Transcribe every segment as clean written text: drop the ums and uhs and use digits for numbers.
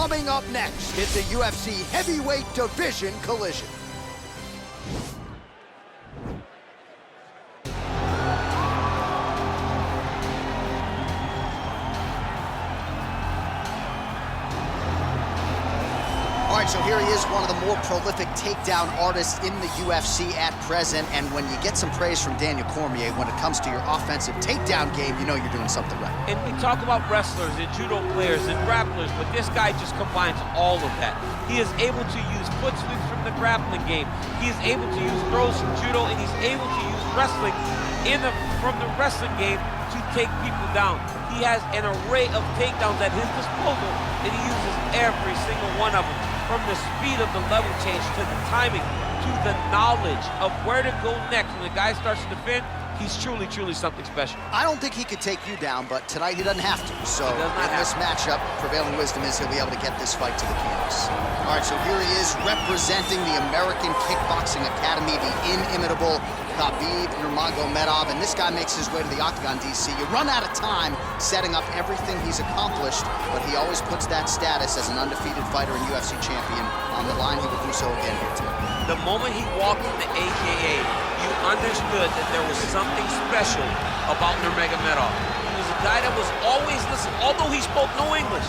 Coming up next, it's a UFC heavyweight division collision. All right, so here he is, one of the more prolific takedown artists in the UFC at present. And when you get some praise from Daniel Cormier when it comes to your offensive takedown game, you know you're doing something right. And we talk about wrestlers and judo players and grapplers, but this guy just combines all of that. He is able to use foot sweeps from the grappling game. He is able to use throws from judo, and he's able to use wrestling from the wrestling game to take people down. He has an array of takedowns at his disposal, and he uses every single one of them. From the speed of the level change, to the timing, to the knowledge of where to go next. When the guy starts to defend, he's truly, truly something special. I don't think he could take you down, but tonight he doesn't have to. So in this matchup, prevailing wisdom is he'll be able to get this fight to the canvas. All right, so here he is representing the American Kickboxing Academy, the inimitable Khabib Nurmagomedov, and this guy makes his way to the octagon, DC. You run out of time setting up everything he's accomplished, but he always puts that status as an undefeated fighter and UFC champion on the line. He will do so again here today. The moment he walked into AKA, you understood that there was something special about Nurmagomedov. He was a guy that was always listening. Although he spoke no English,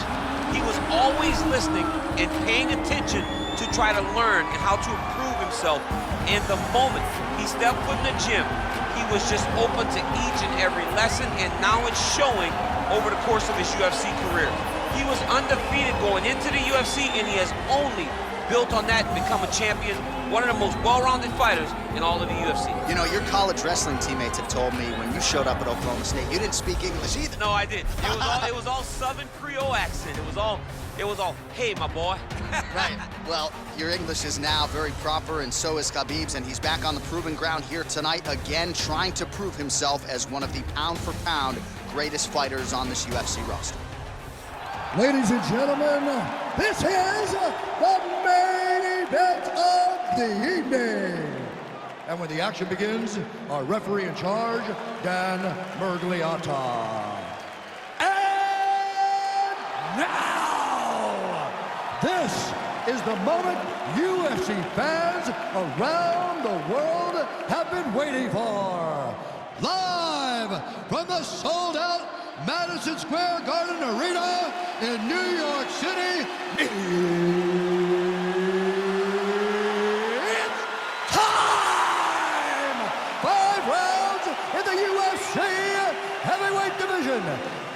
he was always listening and paying attention to try to learn and how to improve himself. And the moment he stepped foot in the gym, he was just open to each and every lesson, and now it's showing over the course of his UFC career. He was undefeated going into the UFC, and he has only built on that and become a champion, one of the most well-rounded fighters in all of the UFC. You know, your college wrestling teammates have told me when you showed up at Oklahoma State, you didn't speak English either. No, I didn't. It was all Southern Creole accent. It was all, hey, my boy. Right. Well, your English is now very proper, and so is Khabib's, and he's back on the proving ground here tonight, again, trying to prove himself as one of the pound-for-pound greatest fighters on this UFC roster. Ladies and gentlemen, this is the main event of the evening. And when the action begins, our referee in charge, Dan Mergliata. And now, this is the moment UFC fans around the world have been waiting for. Live from the sold-out Madison Square Garden Arena in New York City, it's time! 5 rounds in the UFC heavyweight division.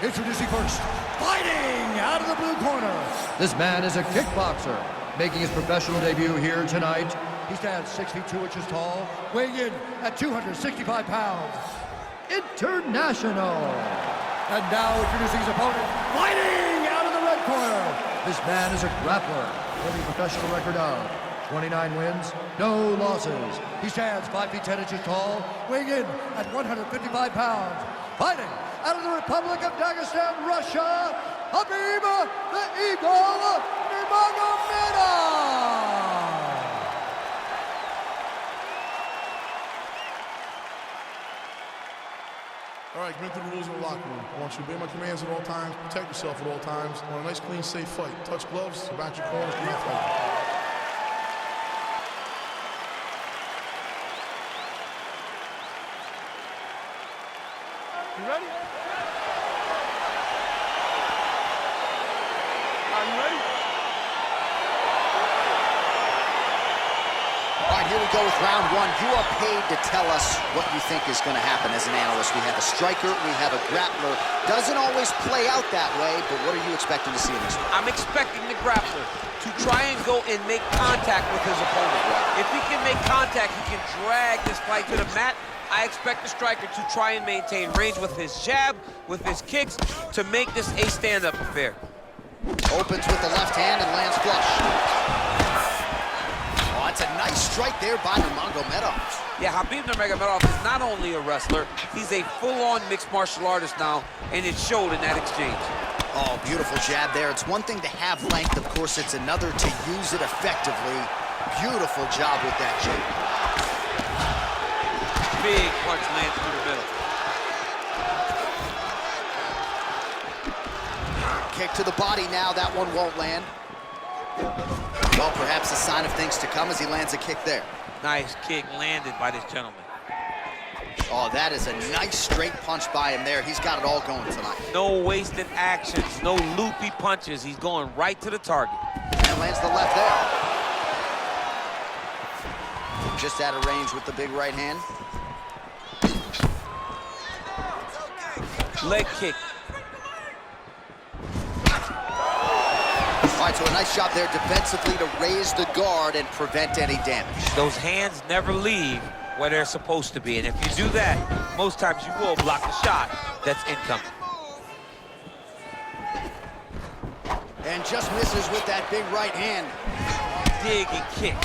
Introducing first, fighting out of the blue corner. This man is a kickboxer, making his professional debut here tonight. He stands 6 feet 2 inches tall, weighing in at 265 pounds. International. And now introducing his opponent, fighting out of the red corner. This man is a grappler with a professional record of 29 wins, no losses. He stands 5 feet 10 inches tall, weighing in at 155 pounds. Fighting out of the Republic of Dagestan, Russia, Khabib the Eagle Nurmagomedov. All right, commit to the rules in the locker room. I want you to obey my commands at all times, protect yourself at all times. I want a nice, clean, safe fight. Touch gloves, back your corners, do not fight. You ready? Are you ready? All right, here we go with round one. You are paid to tell us what you think is going to happen as an analyst. We have a striker, we have a grappler. Doesn't always play out that way, but what are you expecting to see in this one? I'm expecting the grappler to try and go and make contact with his opponent. If he can make contact, he can drag this fight to the mat. I expect the striker to try and maintain range with his jab, with his kicks, to make this a stand-up affair. Opens with the left hand and lands flush. That's a nice strike there by Nurmagomedov. Yeah, Khabib Nurmagomedov is not only a wrestler, he's a full-on mixed martial artist now, and it showed in that exchange. Oh, beautiful jab there. It's one thing to have length, of course, it's another to use it effectively. Beautiful job with that jab. Big punch lands through the middle. Kick to the body now, that one won't land. Well, perhaps a sign of things to come as he lands a kick there. Nice kick landed by this gentleman. Oh, that is a nice straight punch by him there. He's got it all going tonight. No wasted actions, no loopy punches. He's going right to the target. And lands the left there. Just out of range with the big right hand. Leg kick. All right, so a nice job there defensively to raise the guard and prevent any damage. Those hands never leave where they're supposed to be. And if you do that, most times you will block the shot that's incoming. And just misses with that big right hand. Dig and kick.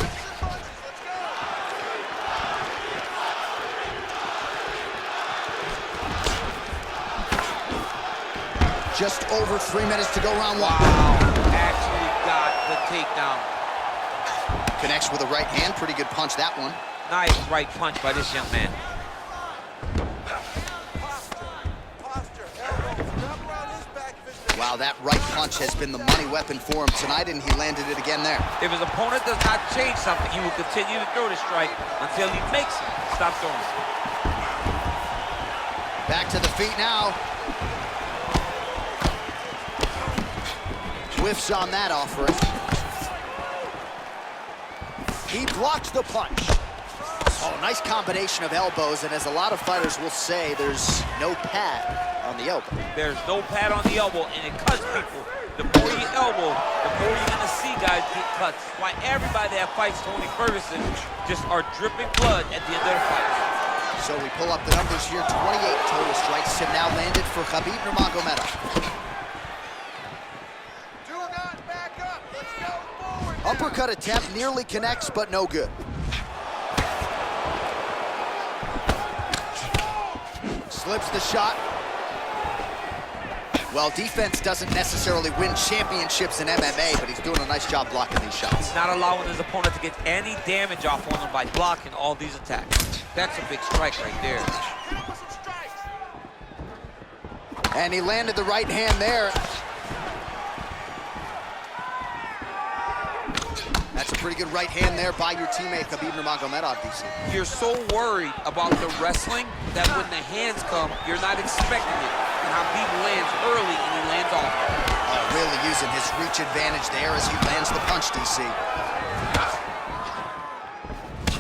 Just over 3 minutes to go, round one. Wow, actually got the takedown. Connects with a right hand, pretty good punch, that one. Nice right punch by this young man. Wow, that right punch has been the money weapon for him tonight, and he landed it again there. If his opponent does not change something, he will continue to throw the strike until he makes it. Stop throwing. Back to the feet now. Whiffs on that offering. He blocks the punch. Oh, nice combination of elbows, and as a lot of fighters will say, there's no pad on the elbow. There's no pad on the elbow, and it cuts people. The more you elbow, the more you're gonna see guys get cuts. That's why everybody that fights Tony Ferguson just are dripping blood at the end of the fight. So we pull up the numbers here, 28 total strikes have now landed for Khabib Nurmagomedov. Uppercut attempt nearly connects, but no good. Slips the shot. Well, defense doesn't necessarily win championships in MMA, but he's doing a nice job blocking these shots. He's not allowing his opponent to get any damage off on him by blocking all these attacks. That's a big strike right there. And he landed the right hand there. That's a pretty good right hand there by your teammate, Khabib Nurmagomedov, DC. You're so worried about the wrestling that when the hands come, you're not expecting it. And Khabib lands early and he lands off. Oh, really using his reach advantage there as he lands the punch, DC.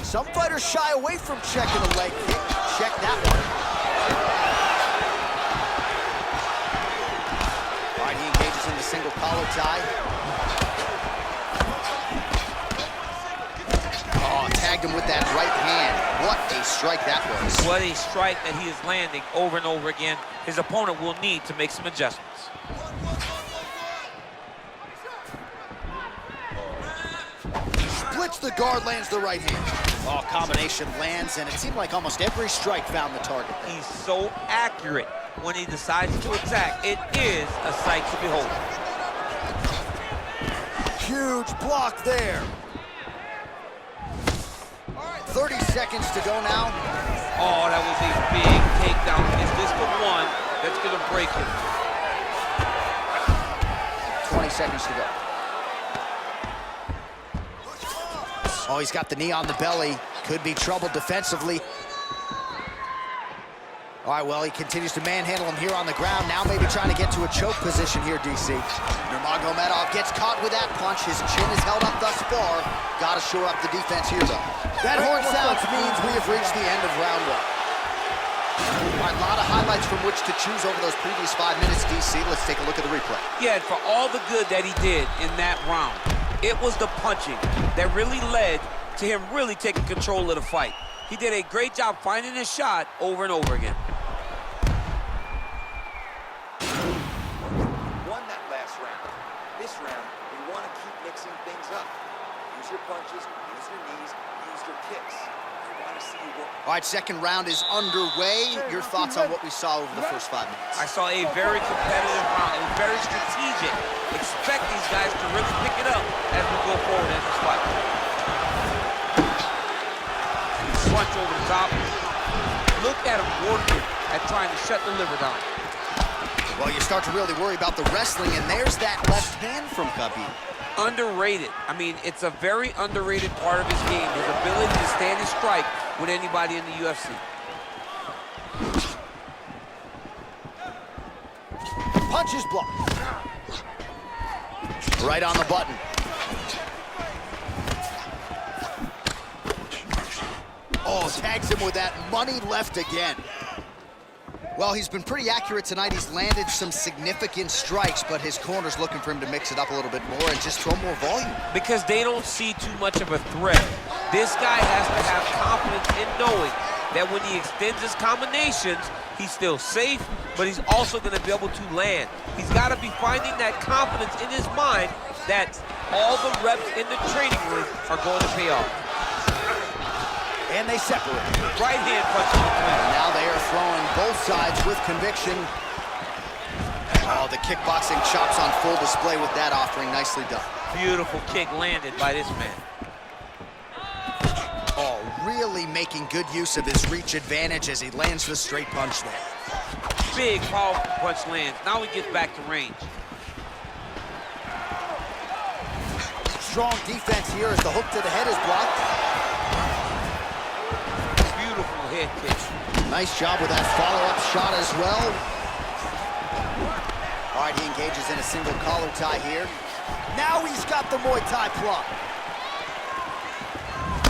Some fighters shy away from checking a leg kick. Check that one. All right, he engages in the single collar tie. Tagged him with that right hand. What a strike that was. What a strike that he is landing over and over again. His opponent will need to make some adjustments. Splits the guard, lands the right hand. Oh, combination lands, and it seemed like almost every strike found the target. He's so accurate when he decides to attack. It is a sight to behold. Huge block there. 30 seconds to go now. Oh, that was a big takedown. Is this the one that's going to break him? 20 seconds to go. Oh, he's got the knee on the belly. Could be trouble defensively. All right, well, he continues to manhandle him here on the ground. Now maybe trying to get to a choke position here, DC. Nurmagomedov gets caught with that punch. His chin is held up thus far. Got to shore up the defense here, though. That horn sounds means we have reached the end of round one. All right, a lot of highlights from which to choose over those previous 5 minutes, DC. Let's take a look at the replay. Yeah, for all the good that he did in that round, it was the punching that really led to him really taking control of the fight. He did a great job finding his shot over and over again. Won that last round. This round, we want to keep mixing things up. Use your punches, use your knees, use your kicks. I want to see you work. All right, second round is underway. Your thoughts on what we saw over the first 5 minutes? I saw a very competitive round. It was very strategic. Expect these guys to really pick it up as we go forward in this fight. Punch over the top. Look at him working at trying to shut the liver down. Well, you start to really worry about the wrestling, and there's that left hand from Khabib. Underrated. I mean, it's a very underrated part of his game, his ability to stand and strike with anybody in the UFC. Punch is blocked. Right on the button. Oh, tags him with that money left again. Well, he's been pretty accurate tonight. He's landed some significant strikes, but his corner's looking for him to mix it up a little bit more and just throw more volume. Because they don't see too much of a threat. This guy has to have confidence in knowing that when he extends his combinations, he's still safe, but he's also going to be able to land. He's got to be finding that confidence in his mind that all the reps in the training room are going to pay off. And they separate. Right hand punch in between. Now they are throwing both sides with conviction. Oh, the kickboxing chops on full display with that offering. Nicely done. Beautiful kick landed by this man. Oh, really making good use of his reach advantage as he lands the straight punch there. Big, powerful punch lands. Now he gets back to range. Strong defense here as the hook to the head is blocked. Beautiful head kick. Nice job with that follow-up shot as well. All right, he engages in a single collar tie here. Now he's got the Muay Thai plug.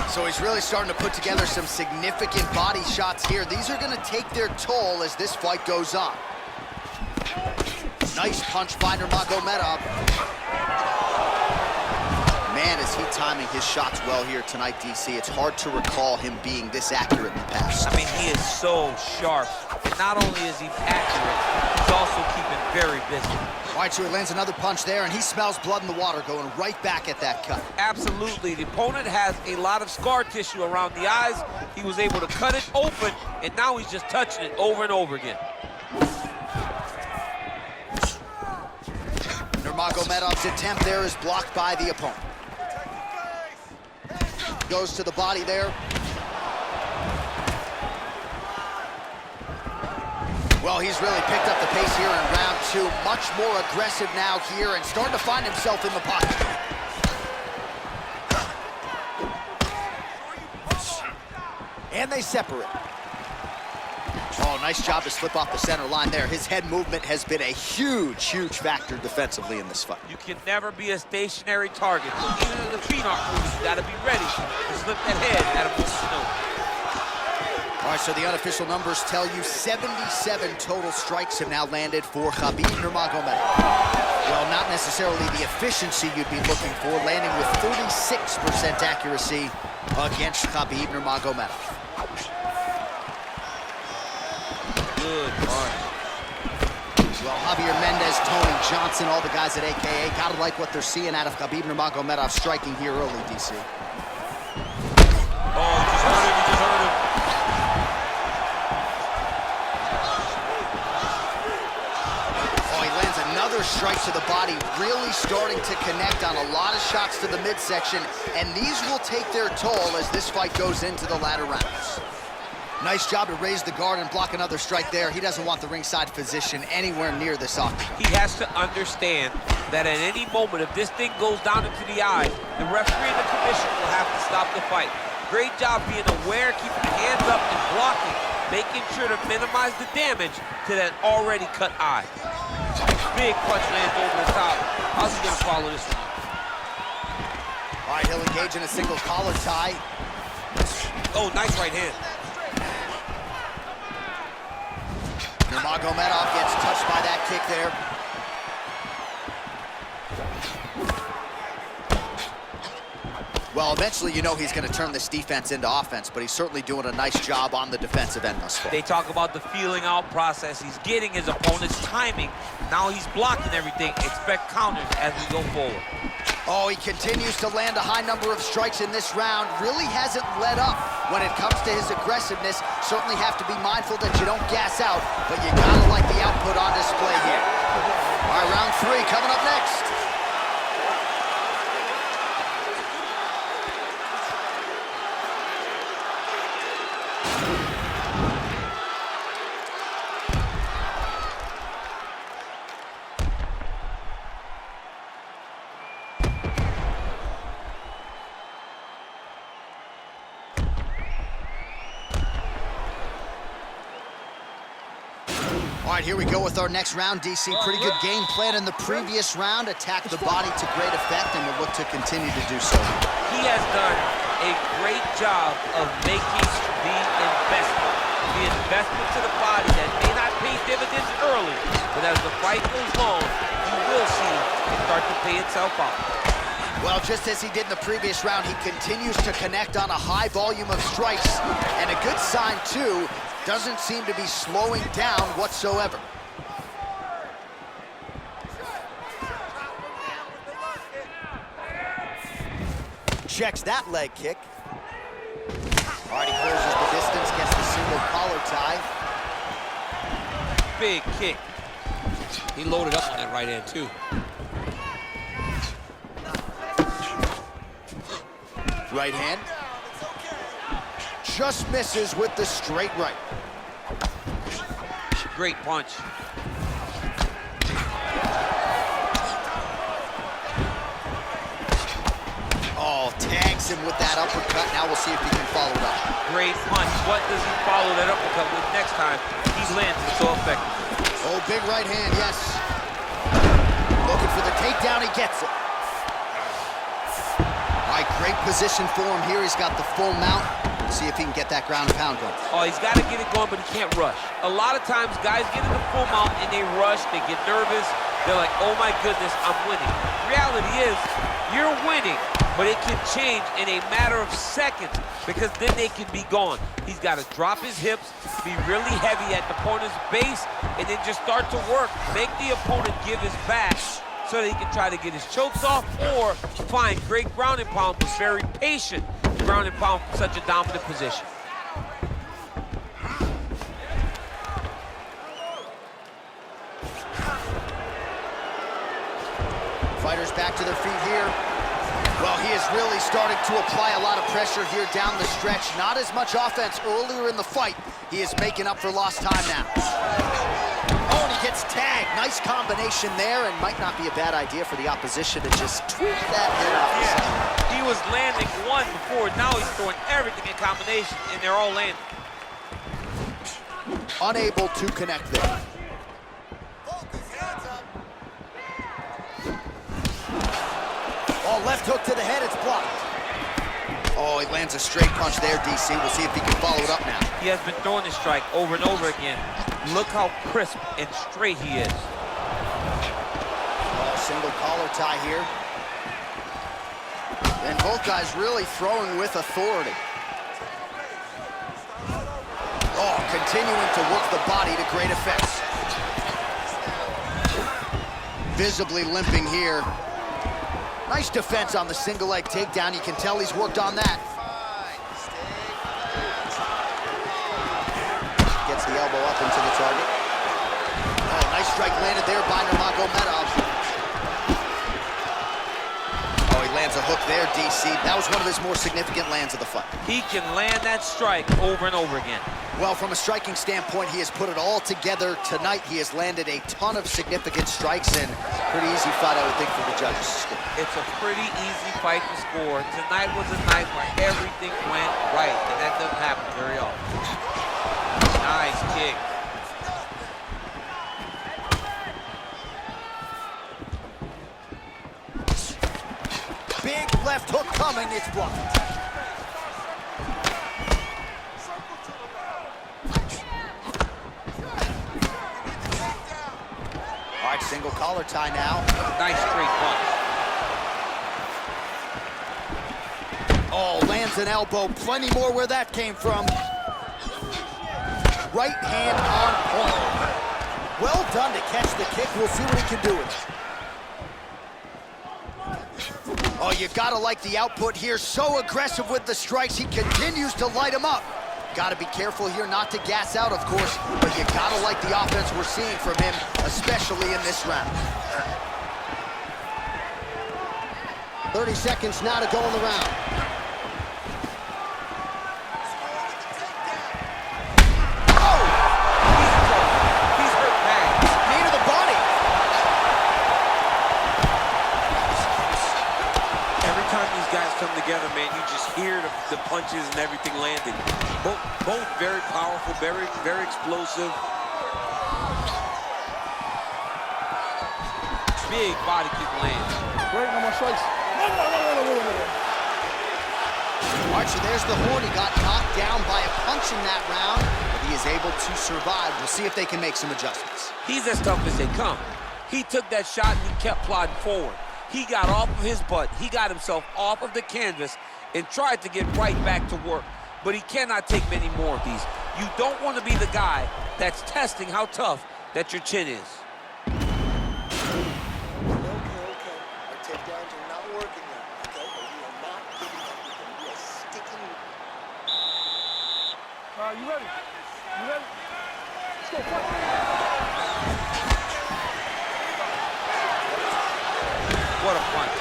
So he's really starting to put together some significant body shots here. These are going to take their toll as this fight goes on. Nice punch by Nurmagomedov. Man, is he timing his shots well here tonight, DC. It's hard to recall him being this accurate in the past. I mean, he is so sharp. And not only is he accurate, he's also keeping very busy. All right, so he lands another punch there, and he smells blood in the water, going right back at that cut. Absolutely. The opponent has a lot of scar tissue around the eyes. He was able to cut it open, and now he's just touching it over and over again. Nurmagomedov's attempt there is blocked by the opponent. Goes to the body there. Well, he's really picked up the pace here in round two. Much more aggressive now here and starting to find himself in the pocket. And they separate. Oh, nice job to slip off the center line there. His head movement has been a huge, huge factor defensively in this fight. You can never be a stationary target. So even in the phenom moves, you got to be ready to slip that head at a moment's notice. All right, so the unofficial numbers tell you 77 total strikes have now landed for Khabib Nurmagomedov. Well, not necessarily the efficiency you'd be looking for, landing with 36% accuracy against Khabib Nurmagomedov. Good punch. Well, Javier Mendez, Tony Johnson, all the guys at AKA, gotta like what they're seeing out of Khabib Nurmagomedov striking here early, DC. Oh, he just hurt him, he just hurt him. Oh, he lands another strike to the body, really starting to connect on a lot of shots to the midsection, and these will take their toll as this fight goes into the latter rounds. Nice job to raise the guard and block another strike there. He doesn't want the ringside physician anywhere near this octagon. He has to understand that at any moment, if this thing goes down into the eye, the referee and the commission will have to stop the fight. Great job being aware, keeping the hands up and blocking, making sure to minimize the damage to that already cut eye. Big punch lands over the top. How's he gonna follow this one? All right, he'll engage in a single collar tie. Oh, nice right hand. Nurmagomedov gets touched by that kick there. Well, eventually you know he's going to turn this defense into offense, but he's certainly doing a nice job on the defensive end thus far. They talk about the feeling out process. He's getting his opponent's timing. Now he's blocking everything. Expect counters as we go forward. Oh, he continues to land a high number of strikes in this round. Really hasn't let up when it comes to his aggressiveness. Certainly have to be mindful that you don't gas out, but you gotta like the output on display here. All right, round three coming up next. right, here we go with our next round, DC. Pretty good game plan in the previous round. Attacked the body to great effect and will look to continue to do so. He has done a great job of making the investment. The investment to the body that may not pay dividends early, but as the fight goes on, you will see it start to pay itself out. Well, just as he did in the previous round, he continues to connect on a high volume of strikes. And a good sign, too, doesn't seem to be slowing down whatsoever. Checks that leg kick. All right, he closes the distance, gets the single collar tie. Big kick. He loaded up on that right hand, too. Right hand. Just misses with the straight right. Great punch. Oh, tags him with that uppercut. Now we'll see if he can follow it up. Great punch. What does he follow that uppercut with next time? He lands it so effective. Oh, big right hand, yes. Looking for the takedown, he gets it. All right, great position for him here. He's got the full mount. See if he can get that ground and pound going. Oh, he's got to get it going, but he can't rush. A lot of times, guys get in the full mount and they rush, they get nervous. They're like, oh my goodness, I'm winning. Reality is, you're winning, but it can change in a matter of seconds because then they can be gone. He's got to drop his hips, be really heavy at the opponent's base, and then just start to work. Make the opponent give his back so that he can try to get his chokes off or find great ground and pound, but very patient ground and pound from such a dominant position. Fighters back to their feet here. Well, he is really starting to apply a lot of pressure here down the stretch. Not as much offense earlier in the fight. He is making up for lost time now. Oh, and he gets tagged. Nice combination there, and might not be a bad idea for the opposition to just tweak that head off. Yeah, he was landing one before. Now he's throwing everything in combination, and they're all landing. Unable to connect there. Oh, left hook to the head, it's blocked. Oh, he lands a straight punch there, DC. We'll see if he can follow it up now. He has been throwing this strike over and over again. Look how crisp and straight he is. Oh, single collar tie here. And both guys really throwing with authority. Oh, continuing to work the body to great effect. Visibly limping here. Nice defense on the single leg takedown. You can tell he's worked on that. Gets the elbow up into the target. Oh, nice strike landed there by Nurmagomedov. Oh, he lands a hook there, DC. That was one of his more significant lands of the fight. He can land that strike over and over again. Well, from a striking standpoint, he has put it all together tonight. He has landed a ton of significant strikes, and pretty easy fight, I would think, for the judges to score. It's a pretty easy fight to score. Tonight was a night where everything went right, and that doesn't happen very often. Nice kick. Big left hook coming, it's blocked. All right, single collar tie now. Nice straight punch. Oh, lands an elbow. Plenty more where that came from. Right hand on point. Well done to catch the kick. We'll see what he can do with it. Oh, you gotta like the output here. So aggressive with the strikes. He continues to light him up. Gotta be careful here not to gas out, of course, but you gotta like the offense we're seeing from him, especially in this round. 30 seconds now to go in the round. Oh! He's hurt bad. Knee to the body. Every time these guys come together, man, you just hear the punches and everything landing. Both very powerful, very explosive. big body kick lands. Great, no more strikes. All right, so there's the horn. He got knocked down by a punch in that round, but he is able to survive. We'll see if they can make some adjustments. He's as tough as they come. He took that shot and he kept plodding forward. He got off of his butt. He got himself off of the canvas and tried to get right back to work. But he cannot take many more of these. You don't want to be the guy that's testing how tough that your chin is. Okay. Our takedowns are not working yet. Okay, but we are not giving up. We are sticking. All right, you ready? You ready? Let's go, fight. What a punch.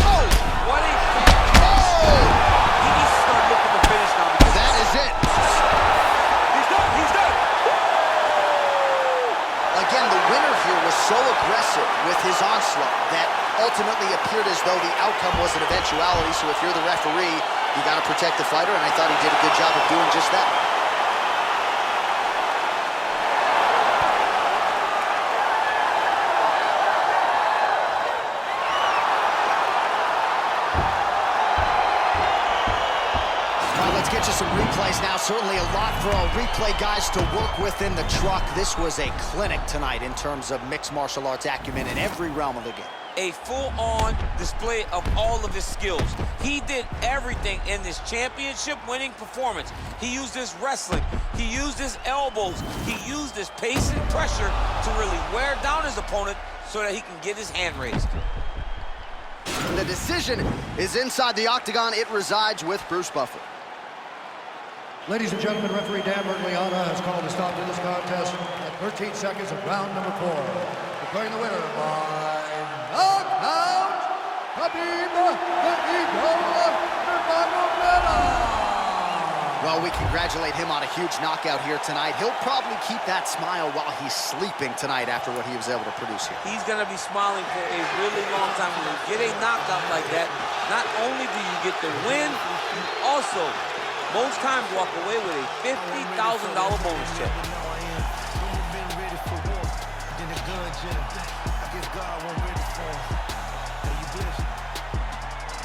Oh, what a punch. Oh! He needs to start looking to finish now. That is it. He's done. He's done. Again, the winner here was so aggressive with his onslaught that ultimately appeared as though the outcome was an eventuality. So if you're the referee, you got to protect the fighter, and I thought he did a good job of doing just that. Get you some replays now. Certainly a lot for our replay guys to work with in the truck. This was a clinic tonight in terms of mixed martial arts acumen in every realm of the game. A full-on display of all of his skills. He did everything in this championship-winning performance. He used his wrestling. He used his elbows. He used his pace and pressure to really wear down his opponent so that he can get his hand raised. The decision is inside the octagon. It resides with Bruce Buffer. Ladies and gentlemen, referee Dan Mergliana has called a stop to this contest at 13 seconds of round number 4. Declaring the winner by knockout, Khabib Nurmagomedov. Well, we congratulate him on a huge knockout here tonight. He'll probably keep that smile while he's sleeping tonight after what he was able to produce here. He's going to be smiling for a really long time. When you get a knockout like that, not only do you get the win, you also most times walk away with a $50,000 bonus check.